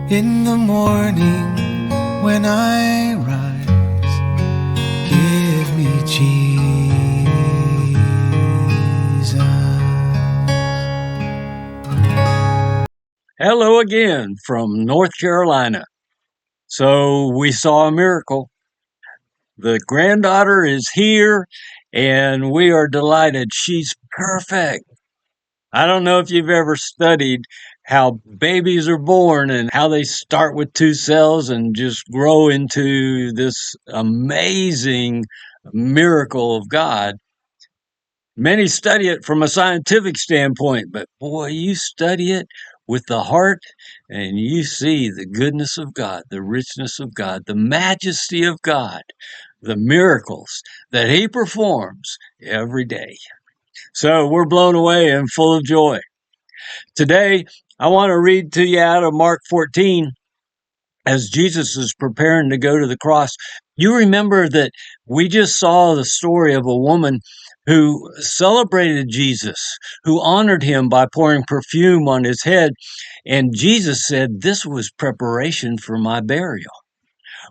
In the morning when I rise, give me Jesus. Hello again from North Carolina. So we saw a miracle. The granddaughter is here and we are delighted. She's perfect. I don't know if you've ever studied how babies are born and how they start with 2 cells and just grow into this amazing miracle of God. Many study it from a scientific standpoint, but boy, you study it with the heart and you see the goodness of God, the richness of God, the majesty of God, the miracles that He performs every day. So we're blown away and full of joy. Today, I want to read to you out of Mark 14 as Jesus is preparing to go to the cross. You remember that we just saw the story of a woman who celebrated Jesus, who honored him by pouring perfume on his head. And Jesus said, this was preparation for my burial.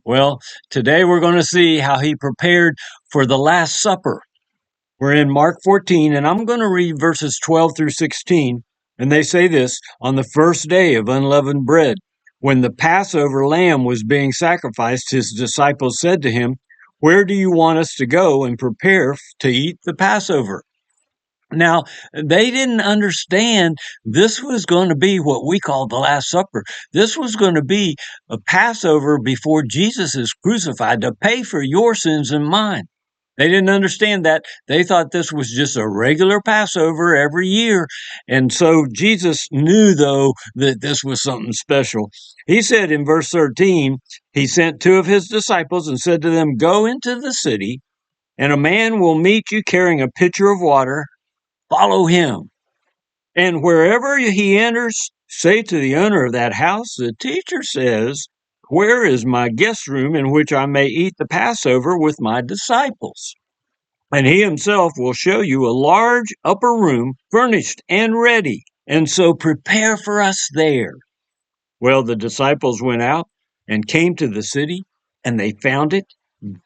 Well, today we're going to see how he prepared for the Last Supper. We're in Mark 14, and I'm going to read verses 12 through 16. And they say this: on the first day of unleavened bread, when the Passover lamb was being sacrificed, his disciples said to him, where do you want us to go and prepare to eat the Passover? Now, they didn't understand this was going to be what we call the Last Supper. This was going to be a Passover before Jesus is crucified to pay for your sins and mine. They didn't understand that. They thought this was just a regular Passover every year. And so Jesus knew, though, that this was something special. He said in verse 13, he sent 2 of his disciples and said to them, go into the city, and a man will meet you carrying a pitcher of water. Follow him. And wherever he enters, say to the owner of that house, the teacher says, where is my guest room in which I may eat the Passover with my disciples? And he himself will show you a large upper room, furnished and ready. And so prepare for us there. Well, the disciples went out and came to the city, and they found it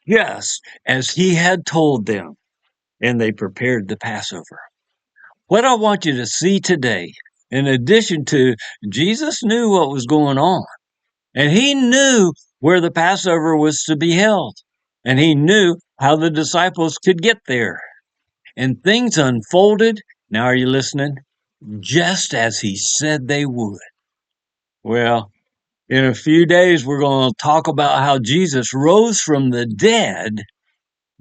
just as he had told them. And they prepared the Passover. What I want you to see today, in addition to Jesus knew what was going on, and he knew where the Passover was to be held, and he knew how the disciples could get there. And things unfolded, now are you listening, just as he said they would. Well, in a few days, we're going to talk about how Jesus rose from the dead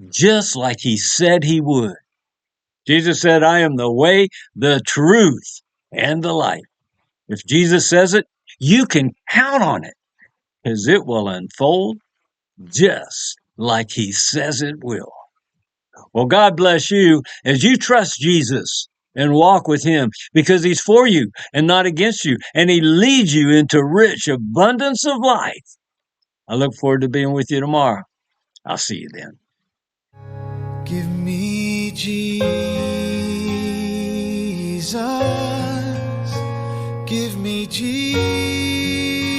just like he said he would. Jesus said, I am the way, the truth, and the life. If Jesus says it, you can count on it, because it will unfold just like he says it will. Well, God bless you as you trust Jesus and walk with him, because he's for you and not against you, and he leads you into rich abundance of life. I look forward to being with you tomorrow. I'll see you then. Give me Jesus. Give me Jesus.